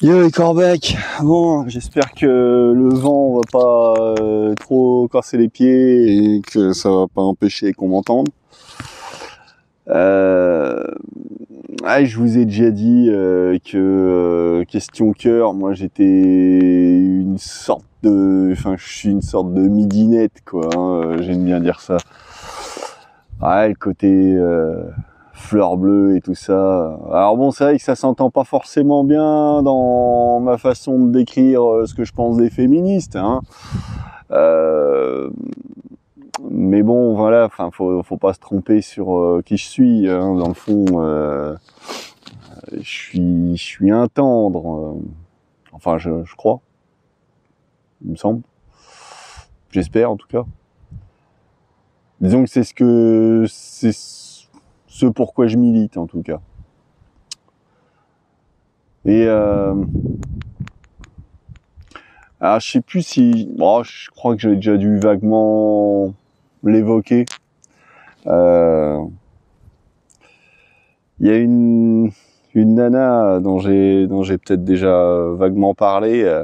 Yo les Corbeck, bon, j'espère que le vent va pas trop casser les pieds et que ça va pas empêcher qu'on m'entende. Je vous ai déjà dit que question cœur, moi j'étais une sorte de, je suis une sorte de midinette quoi, hein, j'aime bien dire ça. Le côté fleur bleue et tout ça. Alors bon, c'est vrai que ça s'entend pas forcément bien dans ma façon de décrire ce que je pense des féministes, hein. Mais bon, voilà, faut pas se tromper sur qui je suis, hein. Dans le fond, je suis un tendre. Je crois, il me semble. J'espère en tout cas. Disons que c'est ce pourquoi je milite en tout cas. Et alors je sais plus si, je crois que j'ai déjà dû vaguement l'évoquer. Il y a une nana dont j'ai peut-être déjà vaguement parlé,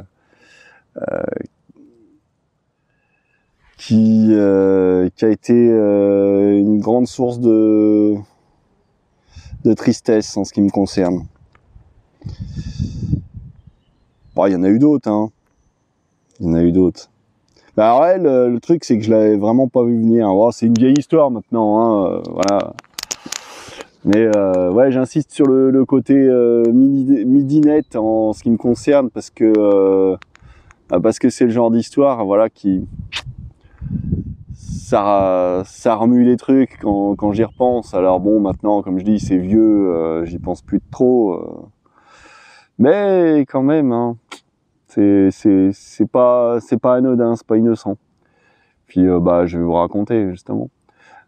qui a été une grande source de tristesse en ce qui me concerne. Bon, il y en a eu d'autres, hein. Il y en a eu d'autres. Alors elle, le truc c'est que je l'avais vraiment pas vu venir. C'est une vieille histoire maintenant, hein, voilà. Mais ouais, j'insiste sur le côté midinette en ce qui me concerne parce que c'est le genre d'histoire, voilà, qui ça remue les trucs quand j'y repense. Alors bon, maintenant, comme je dis, c'est vieux, j'y pense plus de trop. Mais quand même, hein, c'est pas anodin, c'est pas innocent. Puis je vais vous raconter justement.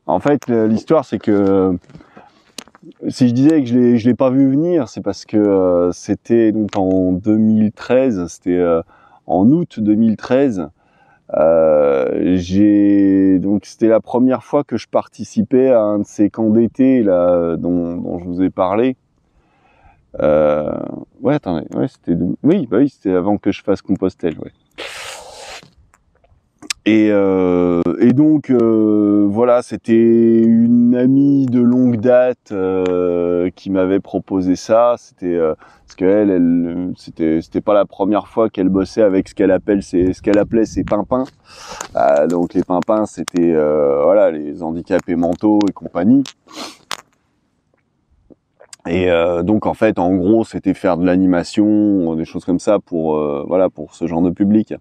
En fait, l'histoire c'est que si je disais que je l'ai pas vu venir, c'est parce que c'était donc en 2013, c'était en août 2013. C'était la première fois que je participais à un de ces camps d'été là dont je vous ai parlé. C'était avant que je fasse Compostelle, ouais. Et donc voilà, c'était une amie de longue date qui m'avait proposé ça. C'était parce que c'était pas la première fois qu'elle bossait avec ce qu'elle appelait ses pimpins. Donc les pimpins, c'était les handicapés mentaux et compagnie. Et donc en fait, en gros, c'était faire de l'animation, des choses comme ça pour ce genre de public.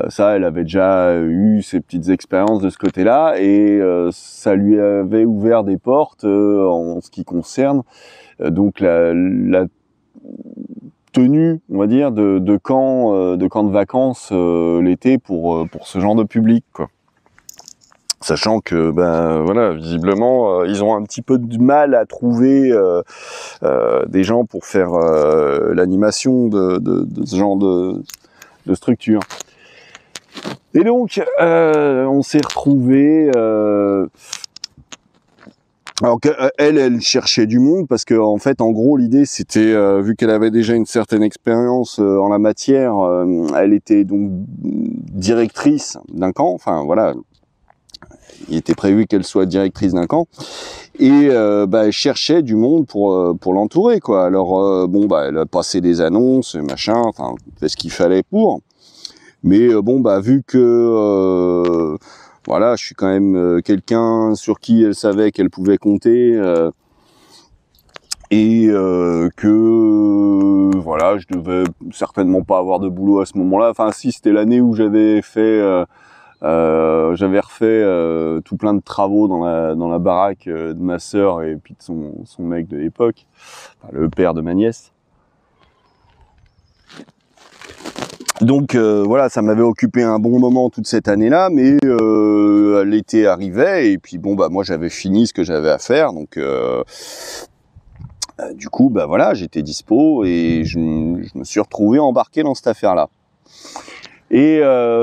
Ça, elle avait déjà eu ses petites expériences de ce côté-là et ça lui avait ouvert des portes en ce qui concerne donc la tenue, on va dire, de camps de vacances l'été pour ce genre de public, quoi. Sachant que visiblement ils ont un petit peu de mal à trouver des gens pour faire l'animation de ce genre de structure. Et donc, on s'est retrouvés. Alors qu'elle cherchait du monde parce que en fait, en gros, l'idée c'était vu qu'elle avait déjà une certaine expérience en la matière, elle était donc directrice d'un camp. Enfin voilà, il était prévu qu'elle soit directrice d'un camp et elle cherchait du monde pour l'entourer, quoi. Alors elle a passé des annonces, machin, fait ce qu'il fallait pour. Mais vu que je suis quand même quelqu'un sur qui elle savait qu'elle pouvait compter et que je devais certainement pas avoir de boulot à ce moment-là. Enfin si, c'était l'année où j'avais refait tout plein de travaux dans la baraque de ma sœur et puis de son mec de l'époque, le père de ma nièce. Donc ça m'avait occupé un bon moment toute cette année-là, mais l'été arrivait et puis moi j'avais fini ce que j'avais à faire, donc du coup j'étais dispo et je me suis retrouvé embarqué dans cette affaire-là. Et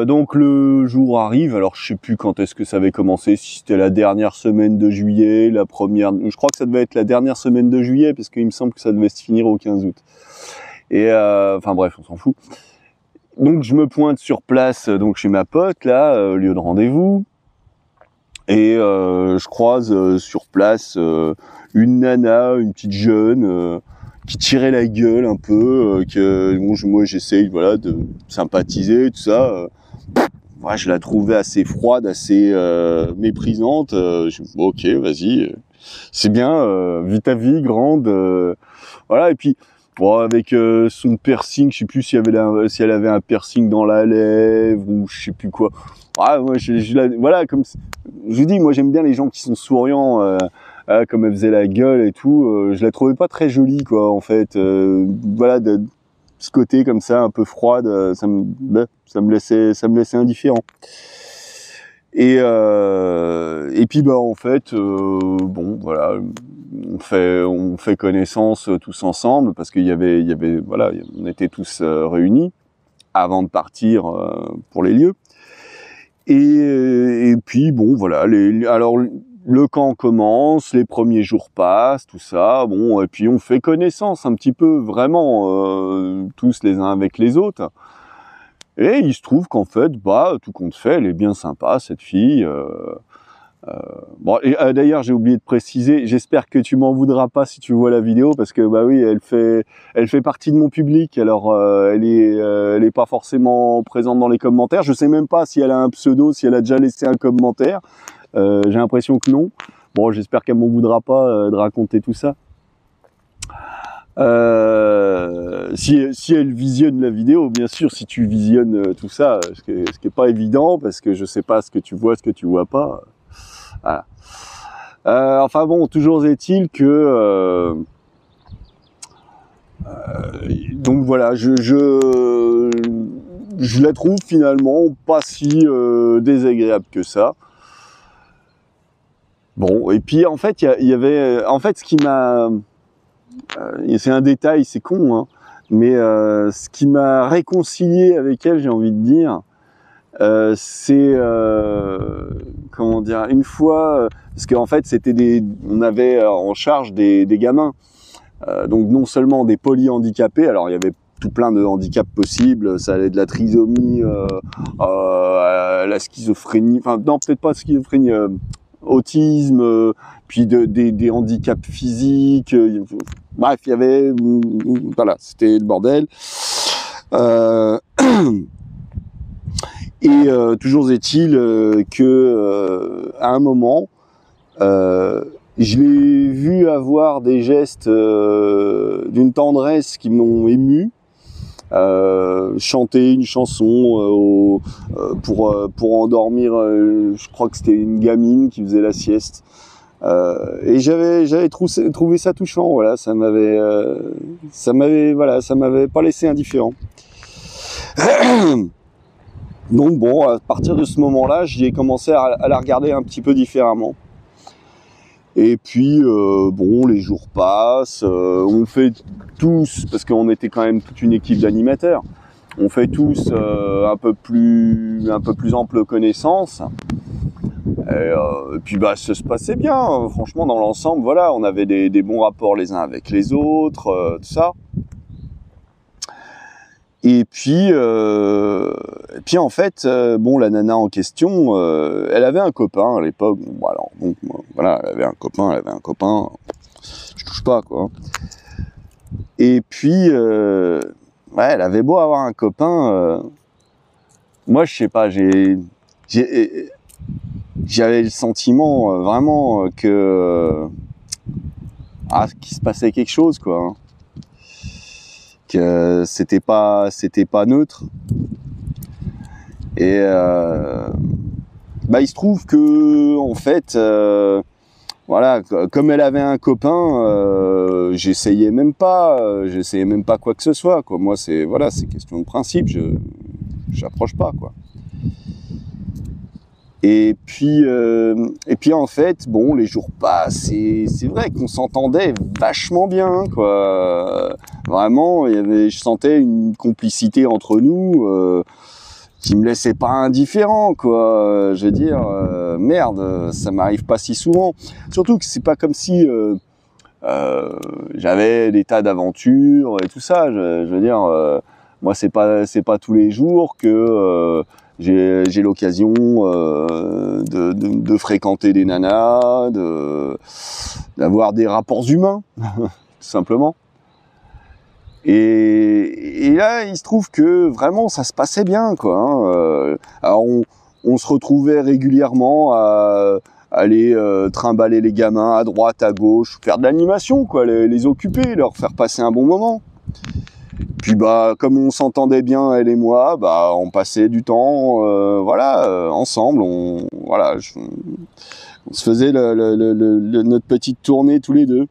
donc le jour arrive, alors je sais plus quand est-ce que ça avait commencé, si c'était la dernière semaine de juillet, je crois que ça devait être la dernière semaine de juillet parce qu'il me semble que ça devait se finir au 15 août. Et enfin bref, on s'en fout. Donc je me pointe sur place, donc chez ma pote là, lieu de rendez-vous, et je croise sur place une nana, une petite jeune, qui tirait la gueule un peu, que bon, moi j'essaye voilà de sympathiser tout ça. Ouais, je la trouvais assez froide, assez méprisante. Je me dis, bon, ok, vas-y, c'est bien, vis ta vie grande, voilà. Et puis bon, avec son piercing, je sais plus si elle avait un piercing dans la lèvre ou je sais plus quoi. Ah, moi, voilà, comme je vous dis, moi j'aime bien les gens qui sont souriants, comme elle faisait la gueule et tout. Je la trouvais pas très jolie, quoi, en fait. Voilà, de ce côté comme ça, un peu froide, ça me laissait indifférent. Et puis bah en fait, bon voilà, on fait connaissance tous ensemble parce qu'il y avait voilà, on était tous réunis avant de partir pour les lieux. Et puis bon voilà, alors le camp commence, les premiers jours passent, tout ça, bon, et puis on fait connaissance un petit peu vraiment tous les uns avec les autres. Et il se trouve qu'en fait, bah tout compte fait, elle est bien sympa cette fille. Bon, d'ailleurs j'ai oublié de préciser, j'espère que tu m'en voudras pas si tu vois la vidéo parce que bah oui, elle fait partie de mon public. Alors elle est pas forcément présente dans les commentaires. Je sais même pas si elle a un pseudo, si elle a déjà laissé un commentaire. J'ai l'impression que non. Bon, j'espère qu'elle m'en voudra pas de raconter tout ça. Si elle visionne la vidéo, bien sûr, si tu visionnes tout ça, ce qui est pas évident parce que je sais pas ce que tu vois pas. Voilà. Enfin bon, toujours est-il que donc voilà, je la trouve finalement pas si désagréable que ça. Bon, et puis en fait, il y avait, en fait, ce qui m'a, c'est un détail, c'est con, hein, mais ce qui m'a réconcilié avec elle, j'ai envie de dire, c'est comment dire, une fois, parce qu'en fait, on avait en charge des gamins, donc non seulement des polyhandicapés, alors il y avait tout plein de handicaps possibles, ça allait de la trisomie à la schizophrénie, enfin non, peut-être pas schizophrénie, autisme, puis des handicaps physiques, bref, il y avait, voilà, c'était le bordel. Et toujours est-il que à un moment, je l'ai vu avoir des gestes d'une tendresse qui m'ont ému. Chanter une chanson pour endormir, je crois que c'était une gamine qui faisait la sieste. Et j'avais trouvé ça touchant. Voilà, ça m'avait pas laissé indifférent. Donc bon, à partir de ce moment-là, j'ai commencé à la regarder un petit peu différemment. Et puis bon, les jours passent, on fait tous, parce qu'on était quand même toute une équipe d'animateurs, on fait tous un peu plus ample connaissance. Et puis bah ça se passait bien, franchement dans l'ensemble, voilà, on avait des bons rapports les uns avec les autres, tout ça. Et puis en fait, bon, la nana en question, elle avait un copain à l'époque. Bon, alors, donc, voilà, elle avait un copain. Je touche pas, quoi. Et puis, ouais, elle avait beau avoir un copain. Moi, je sais pas, j'avais le sentiment vraiment que qu'il se passait quelque chose, quoi. Hein. Que c'était pas neutre. Et bah il se trouve que en fait voilà, comme elle avait un copain, j'essayais même pas quoi que ce soit, quoi. Moi c'est question de principe, j'approche pas, quoi. Et puis en fait, bon, les jours passent et c'est vrai qu'on s'entendait vachement bien, quoi. Vraiment, je sentais une complicité entre nous qui me laissait pas indifférent, quoi. Je veux dire, merde, ça m'arrive pas si souvent. Surtout que c'est pas comme si j'avais des tas d'aventures et tout ça. Je veux dire, moi c'est pas tous les jours que j'ai l'occasion de fréquenter des nanas, d'avoir des rapports humains, tout simplement. Et là, il se trouve que vraiment ça se passait bien, quoi. Hein. Alors on se retrouvait régulièrement à aller trimballer les gamins à droite, à gauche, faire de l'animation, quoi, les occuper, leur faire passer un bon moment. Puis bah comme on s'entendait bien elle et moi, bah on passait du temps, ensemble. On se faisait notre petite tournée tous les deux.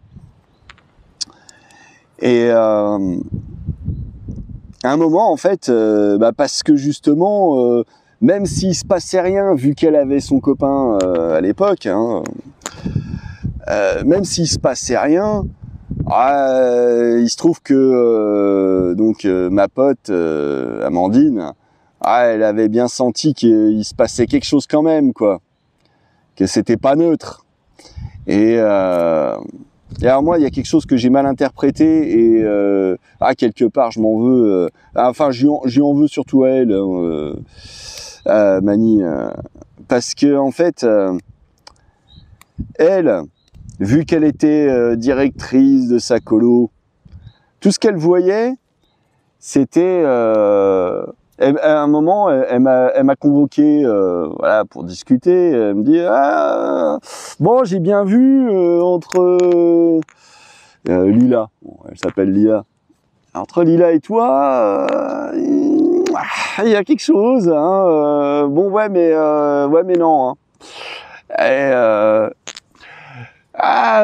Et à un moment, en fait, parce que justement, même s'il se passait rien, vu qu'elle avait son copain à l'époque, hein, même s'il se passait rien, il se trouve que ma pote Amandine, elle avait bien senti qu'il se passait quelque chose quand même, quoi, que c'était pas neutre. Et alors moi, il y a quelque chose que j'ai mal interprété et quelque part, je m'en veux. Enfin, je lui en veux surtout à elle, Mani, parce que en fait, elle, vu qu'elle était directrice de sa colo, tout ce qu'elle voyait, c'était à un moment, elle m'a convoqué, pour discuter. Elle me dit bon, j'ai bien vu entre Lila, bon, elle s'appelle Lila, entre Lila et toi, il y a quelque chose, hein. Bon, ouais, mais non. Hein. Et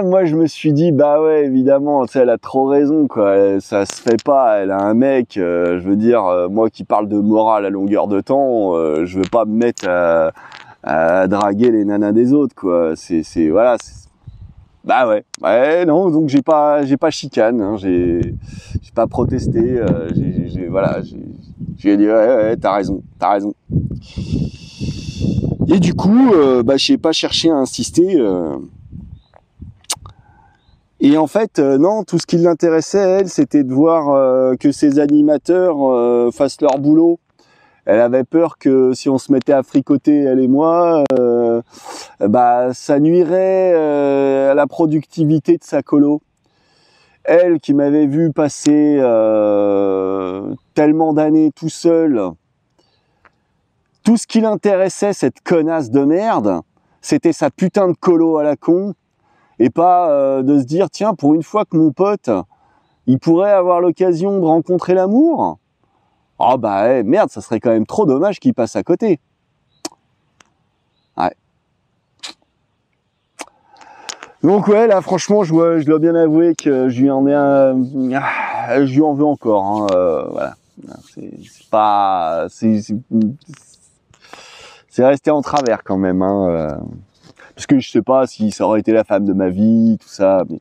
moi je me suis dit bah ouais évidemment, tu sais, elle a trop raison, quoi. Ça se fait pas, elle a un mec, je veux dire, moi qui parle de morale à longueur de temps, je veux pas me mettre à draguer les nanas des autres, quoi. Bah ouais non, donc j'ai pas chicane, hein, j'ai pas protesté, j'ai dit ouais t'as raison. Et du coup j'ai pas cherché à insister. Et en fait, non, tout ce qui l'intéressait, elle, c'était de voir que ces animateurs fassent leur boulot. Elle avait peur que si on se mettait à fricoter, elle et moi, ça nuirait à la productivité de sa colo. Elle, qui m'avait vu passer tellement d'années tout seul, tout ce qui l'intéressait, cette connasse de merde, c'était sa putain de colo à la con. Et pas de se dire, tiens, pour une fois que mon pote, il pourrait avoir l'occasion de rencontrer l'amour. Merde, ça serait quand même trop dommage qu'il passe à côté. Ouais. Donc ouais, là, franchement, je dois bien avouer que je lui en veux encore. Hein, voilà. C'est resté en travers quand même. Hein, parce que je sais pas si ça aurait été la femme de ma vie, tout ça. Mais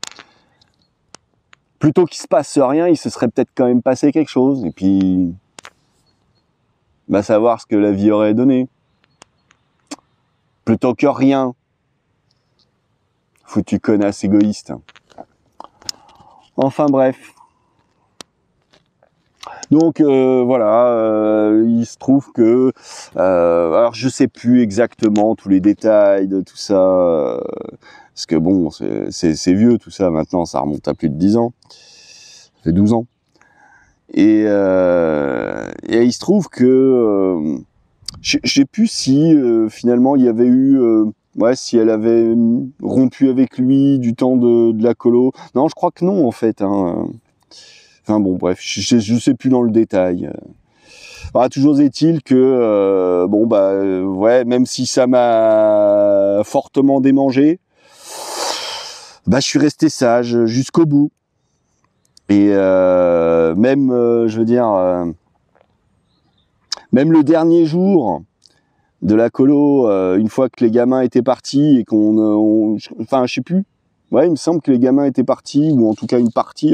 plutôt qu'il se passe rien, il se serait peut-être quand même passé quelque chose. Et puis, savoir ce que la vie aurait donné. Plutôt que rien. Foutu connasse égoïste. Enfin bref. Donc il se trouve que alors je sais plus exactement tous les détails de tout ça, parce que bon c'est vieux tout ça maintenant, ça remonte à plus de 10 ans, ça fait 12 ans. Et il se trouve que je sais plus si finalement il y avait eu si elle avait rompu avec lui du temps de la colo. Non, je crois que non en fait. Hein. Enfin bon, bref, je sais plus dans le détail. Toujours est-il que même si ça m'a fortement démangé, je suis resté sage jusqu'au bout. Et même le dernier jour de la colo, une fois que les gamins étaient partis et je sais plus. Ouais, il me semble que les gamins étaient partis, ou en tout cas une partie.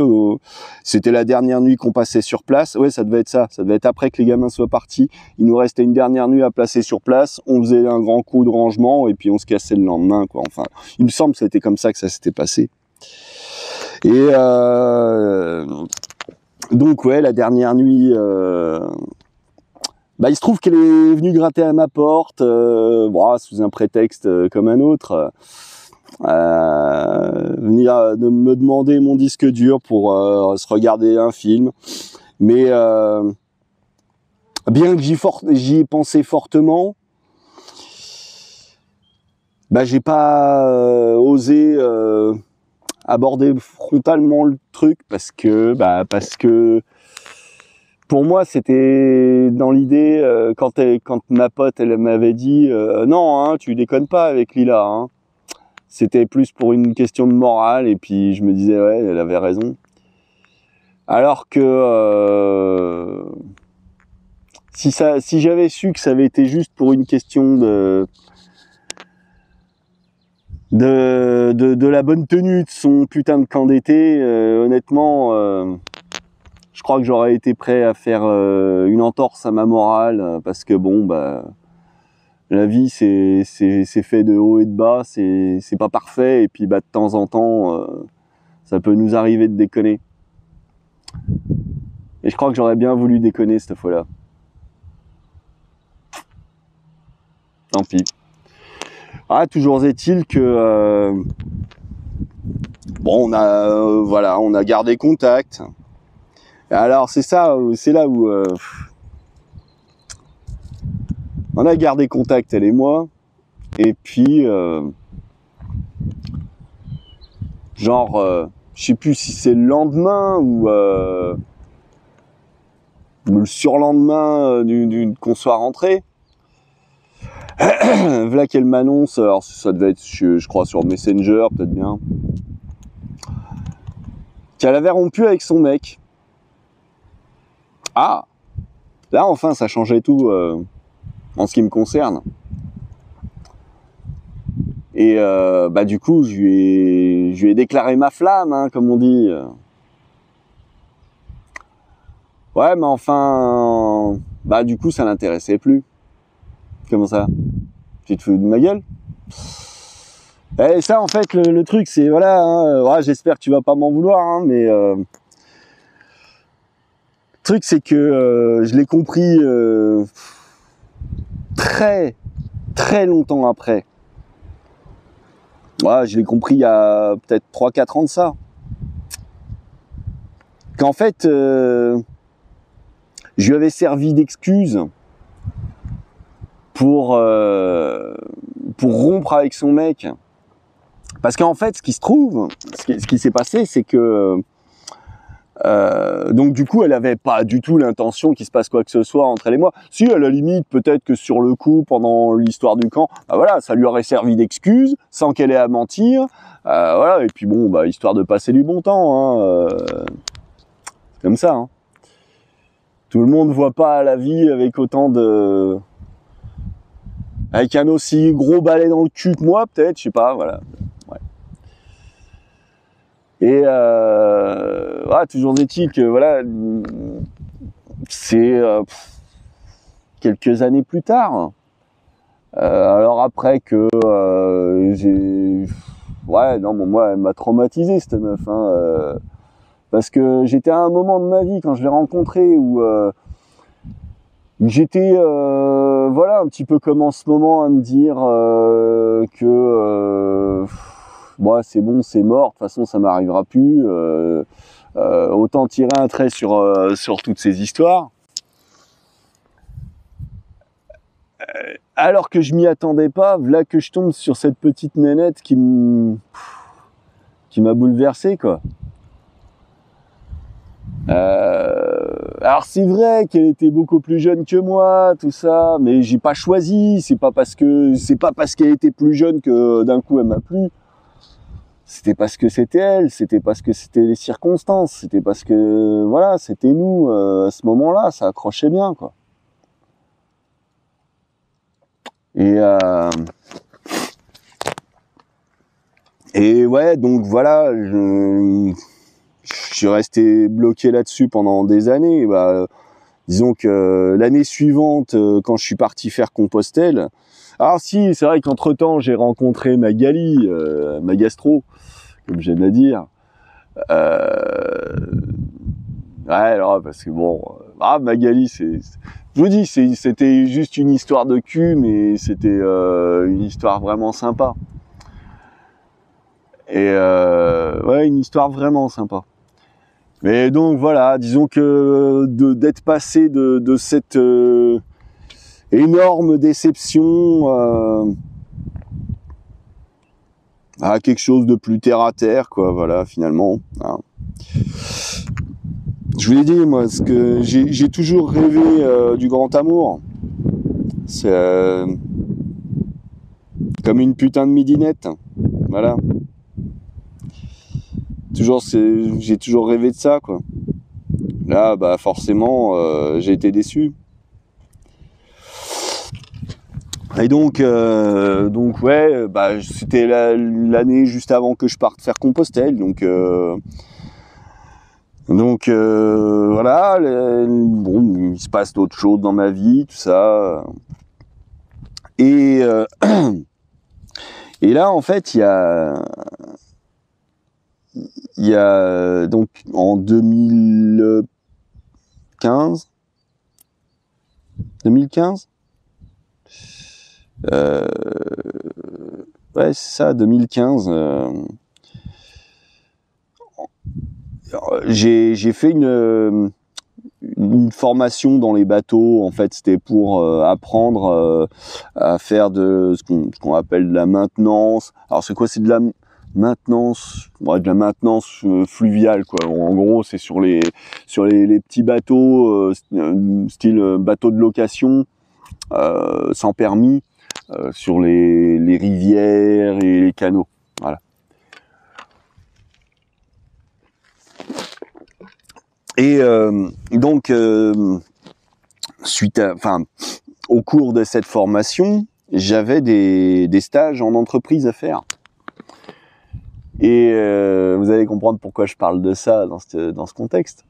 C'était la dernière nuit qu'on passait sur place. Ouais, ça devait être ça. Ça devait être après que les gamins soient partis. Il nous restait une dernière nuit à placer sur place. On faisait un grand coup de rangement et puis on se cassait le lendemain, quoi. Enfin, il me semble que c'était comme ça que ça s'était passé. Et donc ouais, la dernière nuit, il se trouve qu'elle est venue gratter à ma porte, sous un prétexte comme un autre, venir de me demander mon disque dur pour se regarder un film. Mais bien que j'y ai pensé fortement, j'ai pas osé aborder frontalement le truc parce que pour moi c'était dans l'idée quand ma pote elle m'avait dit non hein, tu déconnes pas avec Lila hein. C'était plus pour une question de morale et puis je me disais ouais elle avait raison. Alors que si j'avais su que ça avait été juste pour une question de la bonne tenue de son putain de camp d'été, honnêtement, je crois que j'aurais été prêt à faire une entorse à ma morale parce que la vie c'est fait de haut et de bas, c'est pas parfait et puis de temps en temps ça peut nous arriver de déconner. Et je crois que j'aurais bien voulu déconner cette fois-là. Tant pis. Toujours est-il que on a gardé contact. Et alors c'est là où on a gardé contact elle et moi. Et puis je sais plus si c'est le lendemain ou le surlendemain qu'on soit rentré. Voilà qu'elle m'annonce, alors ça devait être je crois sur Messenger peut-être bien, qu'elle avait rompu avec son mec. Ah, là enfin ça changeait tout en ce qui me concerne. Et du coup je lui ai déclaré ma flamme hein, comme on dit. Ouais mais enfin du coup ça l'intéressait plus. Comment ça? Tu te fous de ma gueule? Et ça en fait le truc c'est j'espère que tu vas pas m'en vouloir hein, mais le truc c'est que je l'ai compris très très longtemps après. Je l'ai compris il y a peut-être 3-4 ans de ça. Qu'en fait je lui avais servi d'excuse pour rompre avec son mec. Parce qu'en fait, ce qui s'est passé, c'est que donc du coup, elle avait pas du tout l'intention qu'il se passe quoi que ce soit entre elle et moi. Si, à la limite, peut-être que sur le coup, pendant l'histoire du camp, ça lui aurait servi d'excuse, sans qu'elle ait à mentir. Et puis histoire de passer du bon temps. Hein, c'est comme ça. Hein. Tout le monde voit pas la vie avec avec un aussi gros balai dans le cul que moi, peut-être, je sais pas, voilà. Ouais. Et toujours est-il que c'est quelques années plus tard. Alors après que moi elle m'a traumatisé cette meuf, hein, parce que j'étais à un moment de ma vie quand je l'ai rencontrée où j'étais un petit peu comme en ce moment à me dire que c'est bon, c'est mort, de toute façon ça m'arrivera plus, autant tirer un trait sur toutes ces histoires. Alors que je m'y attendais pas, voilà que je tombe sur cette petite nénette qui m'a bouleversé quoi. Alors c'est vrai qu'elle était beaucoup plus jeune que moi, tout ça, mais j'ai pas choisi. C'est pas parce qu'elle était plus jeune que d'un coup elle m'a plu. C'était parce que c'était elle, c'était parce que c'était les circonstances, c'était parce que c'était nous à ce moment-là, ça accrochait bien quoi. Et ouais, donc voilà, je suis resté bloqué là-dessus pendant des années. Disons que l'année suivante, quand je suis parti faire Compostelle, alors si, c'est vrai qu'entre-temps, j'ai rencontré Magali, ma gastro, comme j'aime à dire. Ouais, alors, parce que bon, Magali, je vous dis, c'était juste une histoire de cul, mais c'était une histoire vraiment sympa. Et ouais, une histoire vraiment sympa. Mais donc voilà, disons que d'être passé de cette énorme déception à quelque chose de plus terre à terre, quoi, voilà, finalement. Hein. Je vous l'ai dit, moi, ce que j'ai toujours rêvé du grand amour. C'est comme une putain de midinette. Voilà. J'ai toujours rêvé de ça, quoi. Là, bah forcément, j'ai été déçu. Et donc ouais, bah c'était l'année juste avant que je parte faire Compostelle, donc voilà, bon, il se passe d'autres choses dans ma vie, tout ça. Et et là, en fait, il y a donc en 2015, ouais, c'est ça, 2015. J'ai fait une formation dans les bateaux. En fait, c'était pour apprendre à faire de ce qu'on appelle de la maintenance. Alors, c'est quoi? C'est de la maintenance, ouais, de la maintenance fluviale, quoi. En gros, c'est sur les petits bateaux style bateau de location sans permis sur les rivières et les canaux. Voilà. Et donc au cours de cette formation, j'avais des stages en entreprise à faire. Et vous allez comprendre pourquoi je parle de ça dans ce contexte.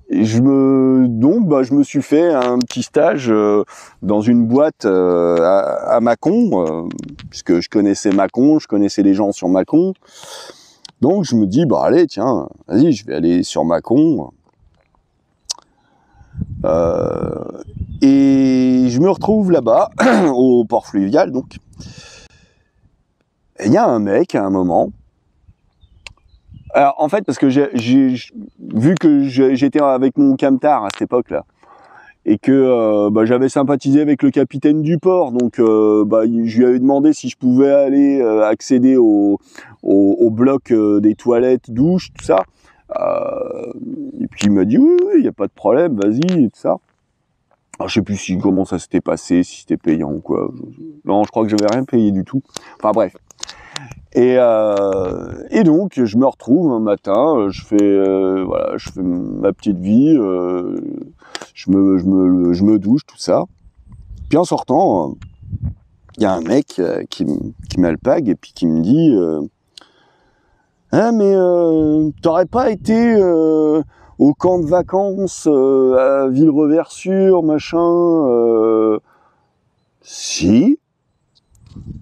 Et je me suis fait un petit stage dans une boîte à Mâcon, puisque je connaissais Mâcon, je connaissais les gens sur Mâcon. Donc je me dis, bah allez, tiens, vas-y, je vais aller sur Mâcon. Et je me retrouve là-bas, au port fluvial, donc. Et il y a un mec, à un moment. Alors, en fait, parce que vu que j'étais avec mon camtar à cette époque-là, et que j'avais sympathisé avec le capitaine du port, donc je lui avais demandé si je pouvais aller accéder au bloc des toilettes, douches, tout ça. Et puis il m'a dit oui, il n'y a pas de problème, vas-y, et tout ça. Alors, je sais plus comment ça s'était passé, si c'était payant ou quoi. Non, je crois que j'avais rien payé du tout. Enfin bref. Et donc je me retrouve un matin, je fais ma petite vie, je me douche, tout ça. Puis en sortant, il y a un mec qui m'alpague et puis qui me dit ah mais t'aurais pas été au camp de vacances à Ville-Reversure, machin Si.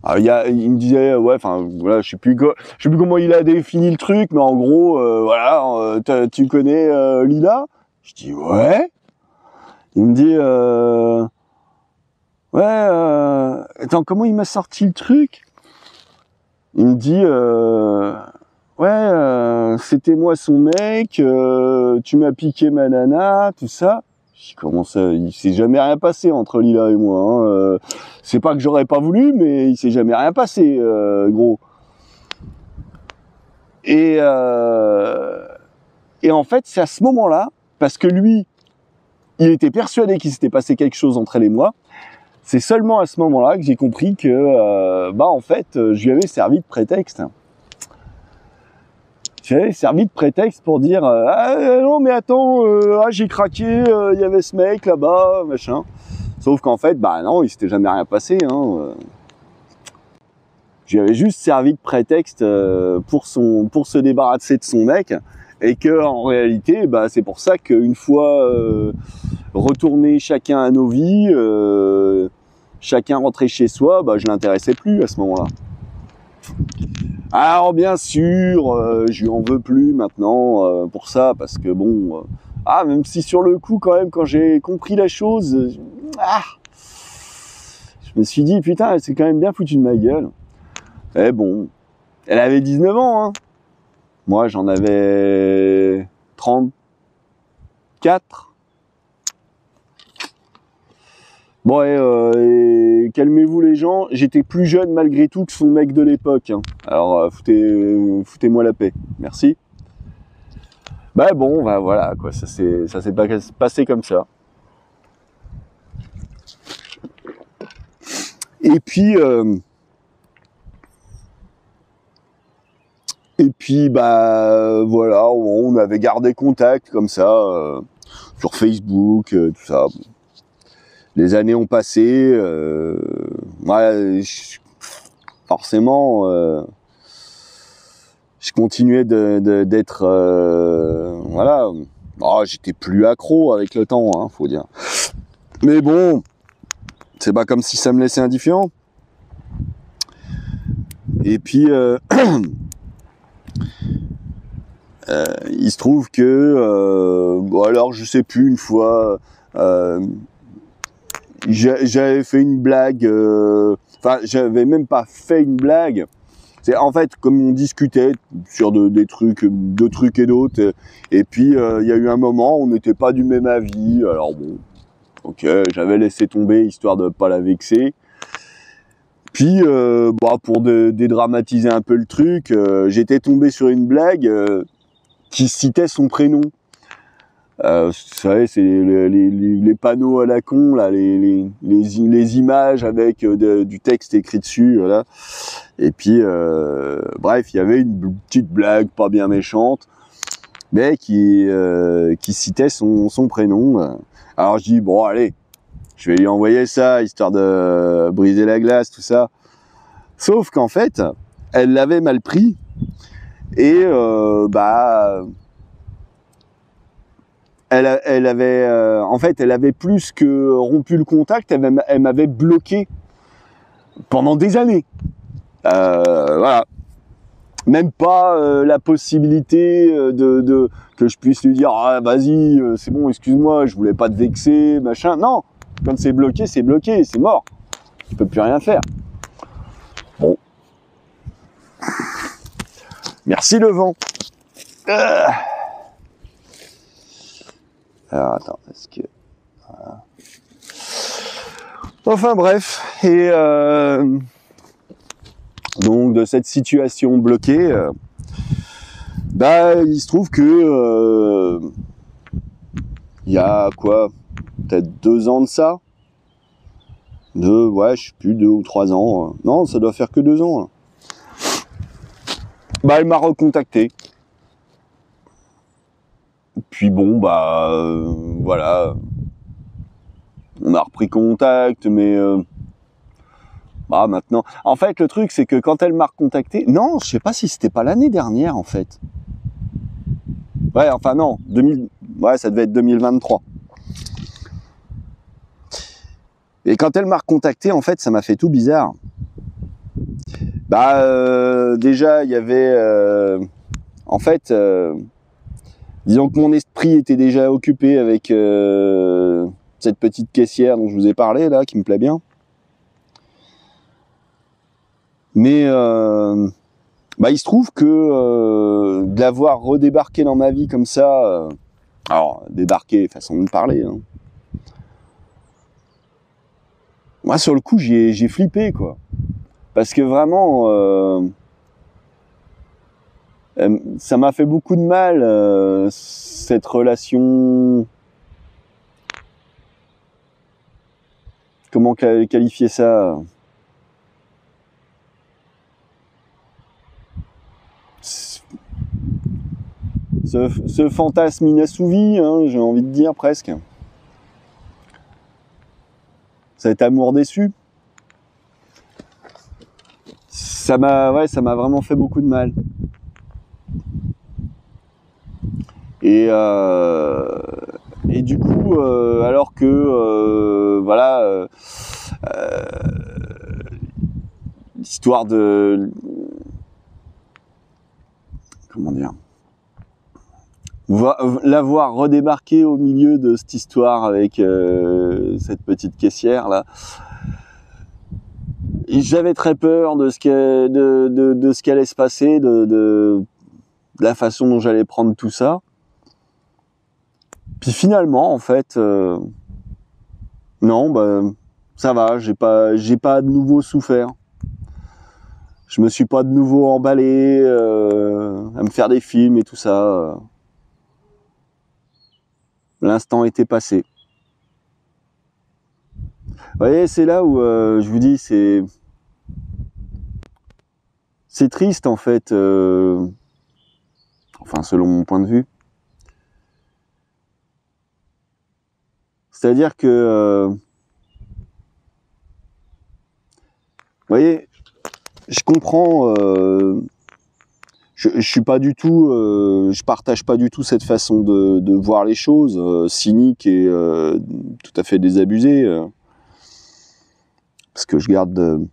Alors, il me disait ouais, enfin voilà, je sais plus comment il a défini le truc, mais en gros voilà, tu connais Lila? Je dis ouais. Il me dit ouais, attends, comment il m'a sorti le truc? Il me dit ouais, c'était moi son mec, tu m'as piqué ma nana, tout ça. Je dis comment ça? Il s'est jamais rien passé entre Lila et moi. Hein. C'est pas que j'aurais pas voulu, mais il s'est jamais rien passé, gros. Et en fait, c'est à ce moment-là, parce que lui, il était persuadé qu'il s'était passé quelque chose entre elle et moi. C'est seulement à ce moment-là que j'ai compris que, en fait, je lui avais servi de prétexte. J'avais servi de prétexte pour dire non mais attends, j'ai craqué, il y avait ce mec là-bas, machin. Sauf qu'en fait, non, il s'était jamais rien passé. Hein. J'avais juste servi de prétexte pour se débarrasser de son mec, et que en réalité, c'est pour ça qu'une fois retourné chacun à nos vies, chacun rentré chez soi, je l'intéressais plus à ce moment-là. Alors bien sûr, je lui en veux plus maintenant pour ça, parce que bon, même si sur le coup quand même, quand j'ai compris la chose, je me suis dit putain, elle s'est quand même bien foutue de ma gueule. Mais bon, elle avait 19 ans, hein. Moi j'en avais 34. Bon, et calmez-vous les gens, j'étais plus jeune malgré tout que son mec de l'époque. Hein. Alors foutez-moi la paix, merci. Bah bon, bah voilà, quoi, ça s'est pas passé comme ça. Et puis bah voilà, on avait gardé contact comme ça sur Facebook, tout ça. Les années ont passé, forcément, je continuais d'être, voilà. J'étais plus accro avec le temps, hein, faut dire. Mais bon, c'est pas comme si ça me laissait indifférent. Et puis, il se trouve que, alors je sais plus, une fois, j'avais fait une blague, j'avais même pas fait une blague. C'est en fait comme on discutait sur de trucs et d'autres, et puis il y a eu un moment où on n'était pas du même avis. Alors bon, ok, j'avais laissé tomber histoire de pas la vexer. Puis pour dédramatiser un peu le truc, j'étais tombé sur une blague qui citait son prénom. Vous savez, c'est les panneaux à la con, là, les images avec du texte écrit dessus, voilà. Et puis, bref, il y avait une petite blague pas bien méchante, mais qui citait son prénom. Alors je dis, bon, allez, je vais lui envoyer ça, histoire de briser la glace, tout ça. Sauf qu'en fait, elle l'avait mal pris, et elle avait plus que rompu le contact, elle m'avait bloqué pendant des années. Voilà. Même pas la possibilité que je puisse lui dire vas-y, c'est bon, excuse-moi, je voulais pas te vexer, machin. Non, quand c'est bloqué, c'est mort. Tu peux plus rien faire. Bon. Merci le vent. Alors attends, est-ce que... Voilà. Enfin bref, et donc de cette situation bloquée, il se trouve que il y a quoi, peut-être 2 ans de ça, je sais plus, 2 ou 3 ans, non, ça doit faire que 2 ans. Elle m'a recontacté. Puis bon, voilà, on a repris contact, mais maintenant, en fait, le truc, c'est que quand elle m'a recontacté, non, je sais pas si c'était pas l'année dernière, en fait. Ouais, enfin non, ça devait être 2023. Et quand elle m'a recontacté, en fait, ça m'a fait tout bizarre. Déjà, il y avait, en fait, disons que mon esprit était déjà occupé avec cette petite caissière dont je vous ai parlé, là, qui me plaît bien. Mais il se trouve que de l'avoir redébarqué dans ma vie comme ça, alors débarqué, façon de parler, hein. Moi sur le coup j'ai flippé, quoi, parce que vraiment ça m'a fait beaucoup de mal, cette relation. Comment qualifier ça? Ce fantasme inassouvi, hein, j'ai envie de dire presque. Cet amour déçu. Ça m'a vraiment fait beaucoup de mal. Et du coup, alors que l'histoire de comment dire, la voir redébarquer au milieu de cette histoire avec cette petite caissière là. J'avais très peur de ce qui allait se passer, de la façon dont j'allais prendre tout ça. Puis finalement, en fait, non, bah ça va, j'ai pas de nouveau souffert. Je me suis pas de nouveau emballé à me faire des films et tout ça. L'instant était passé. Vous voyez, c'est là où je vous dis, c'est triste en fait, enfin selon mon point de vue. C'est-à-dire que, vous voyez, je comprends, je suis pas du tout, je partage pas du tout cette façon de voir les choses, cynique et tout à fait désabusée, parce que je garde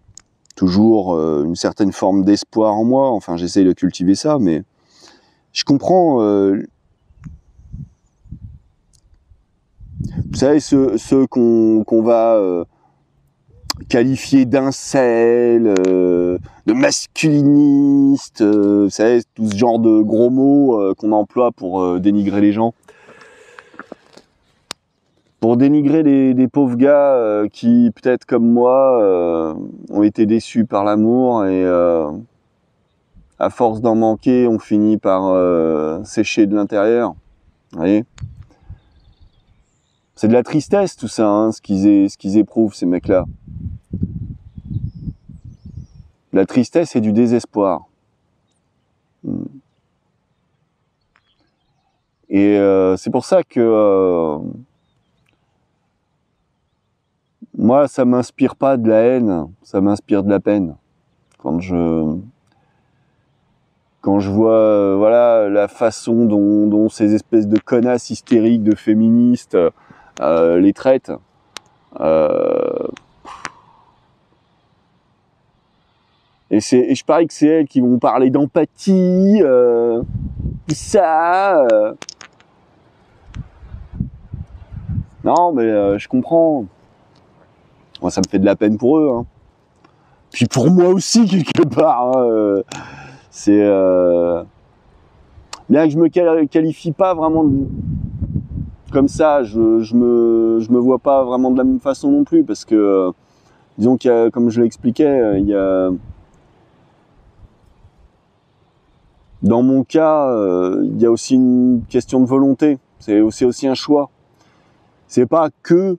toujours une certaine forme d'espoir en moi. Enfin, j'essaye de cultiver ça, mais je comprends. Vous savez, ceux qu'on va qualifié d'incel, de masculiniste, vous savez, tout ce genre de gros mots qu'on emploie pour dénigrer les gens. Pour dénigrer des pauvres gars qui, peut-être comme moi, ont été déçus par l'amour et à force d'en manquer, on finit par sécher de l'intérieur. Vous voyez ? C'est de la tristesse tout ça, hein, ce qu'ils éprouvent, ces mecs-là. La tristesse et du désespoir. Et c'est pour ça que moi, ça m'inspire pas de la haine, ça m'inspire de la peine. Quand je vois voilà la façon dont ces espèces de connasses hystériques de féministes les traitent. Et je parie que c'est elles qui vont parler d'empathie, ça. Non, mais je comprends. Moi, ça me fait de la peine pour eux. Hein. Puis pour moi aussi, quelque part. Hein, c'est bien que je me qualifie pas vraiment comme ça. Je me vois pas vraiment de la même façon non plus, parce que disons qu'il y a, comme je l'expliquais, il y a dans mon cas, il y a aussi une question de volonté. C'est aussi un choix. C'est pas que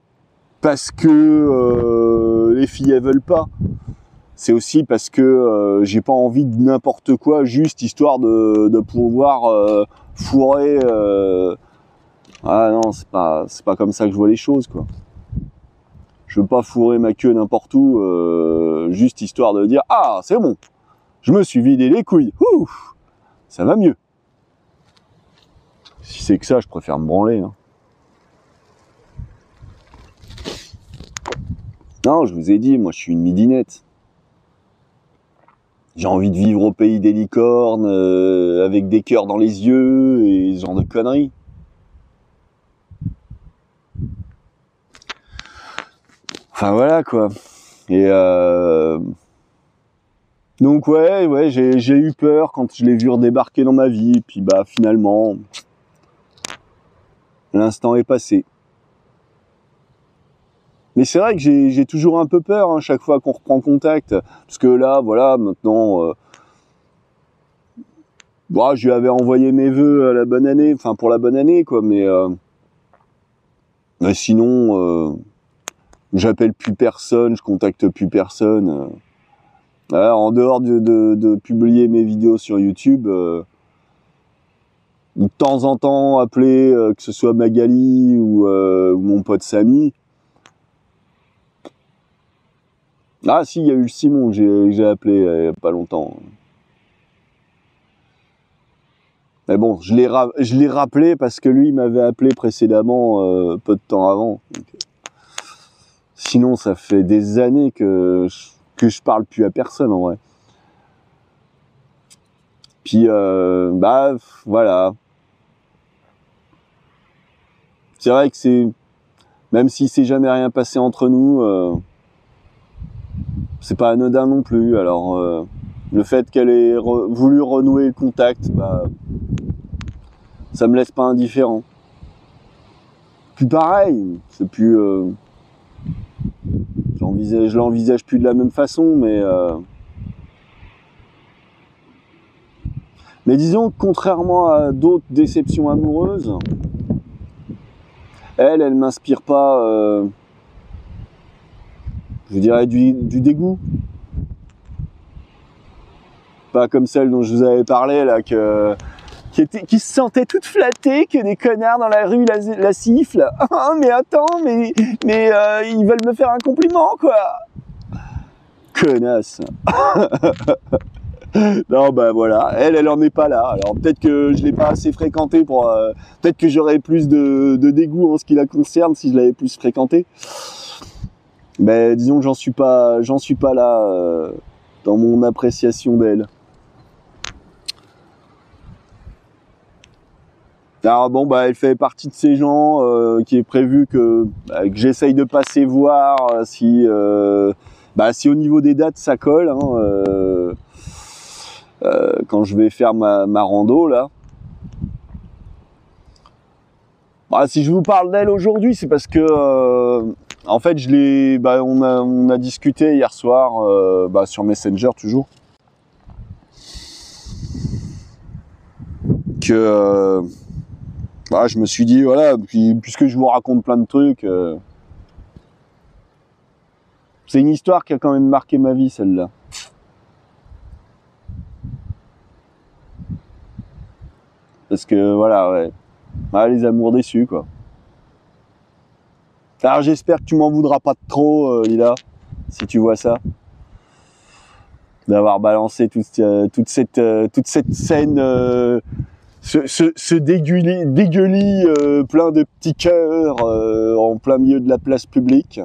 parce que les filles elles veulent pas. C'est aussi parce que j'ai pas envie de n'importe quoi, juste histoire de pouvoir fourrer. Ah non, c'est pas comme ça que je vois les choses, quoi. Je veux pas fourrer ma queue n'importe où, juste histoire de dire ah c'est bon, je me suis vidé les couilles. Ouf, ça va mieux. Si c'est que ça, je préfère me branler. Hein. Non, je vous ai dit, moi je suis une midinette. J'ai envie de vivre au pays des licornes, avec des cœurs dans les yeux et ce genre de conneries. Enfin voilà quoi. Et donc ouais, j'ai eu peur quand je l'ai vu redébarquer dans ma vie. Et puis bah finalement, l'instant est passé. Mais c'est vrai que j'ai toujours un peu peur hein, chaque fois qu'on reprend contact, parce que là, voilà, maintenant, bon, je lui avais envoyé mes vœux à la bonne année, enfin pour la bonne année, quoi. Mais sinon, j'appelle plus personne, je contacte plus personne. Voilà, en dehors de publier mes vidéos sur YouTube, de temps en temps appeler, que ce soit Magali ou mon pote Samy. Ah si, il y a eu le Simon que j'ai appelé il y a pas longtemps. Mais bon, je l'ai rappelé parce que lui il m'avait appelé précédemment peu de temps avant. Donc, sinon, ça fait des années que je parle plus à personne en vrai. Puis bah voilà. C'est vrai que même si c'est jamais rien passé entre nous, c'est pas anodin non plus. Alors le fait qu'elle ait voulu renouer le contact, bah ça me laisse pas indifférent. Puis pareil, c'est plus je l'envisage plus de la même façon, mais disons que contrairement à d'autres déceptions amoureuses, elle m'inspire pas, je dirais du dégoût. Pas comme celle dont je vous avais parlé là, qui se sentait toute flattée que des connards dans la rue la sifflent. Oh, mais attends, mais ils veulent me faire un compliment, quoi. Connasse. Non, bah voilà, elle en est pas là. Alors peut-être que je l'ai pas assez fréquentée pour... peut-être que j'aurais plus de dégoût en ce qui la concerne si je l'avais plus fréquentée. Mais disons que j'en suis pas là dans mon appréciation d'elle. Alors bon, bah elle fait partie de ces gens qui est prévu que j'essaye de passer voir si au niveau des dates ça colle, hein, quand je vais faire ma rando là. Bah, si je vous parle d'elle aujourd'hui, c'est parce que en fait on a discuté hier soir sur Messenger toujours que je me suis dit voilà, puisque je vous raconte plein de trucs, c'est une histoire qui a quand même marqué ma vie, celle-là. Parce que voilà, ouais. Les amours déçus, quoi. Alors j'espère que tu m'en voudras pas trop, Lila, si tu vois ça, d'avoir balancé toute cette scène, ce dégueulis plein de petits cœurs en plein milieu de la place publique.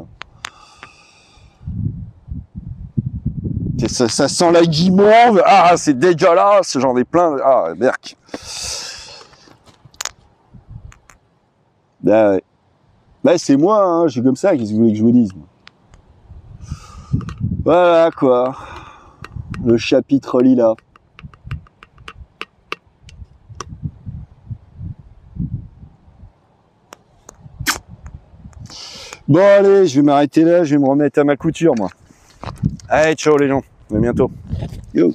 Ça sent la guimauve. Ah, c'est dégueulasse, j'en ai plein. Ah, berk. Bah, ouais. Bah, c'est moi, hein, je suis comme ça, qu'est-ce que vous voulez que je vous dise? Voilà, quoi. Le chapitre Lila. Bon, allez, je vais m'arrêter là, je vais me remettre à ma couture, moi. Allez, ciao les gens, à bientôt. Yo.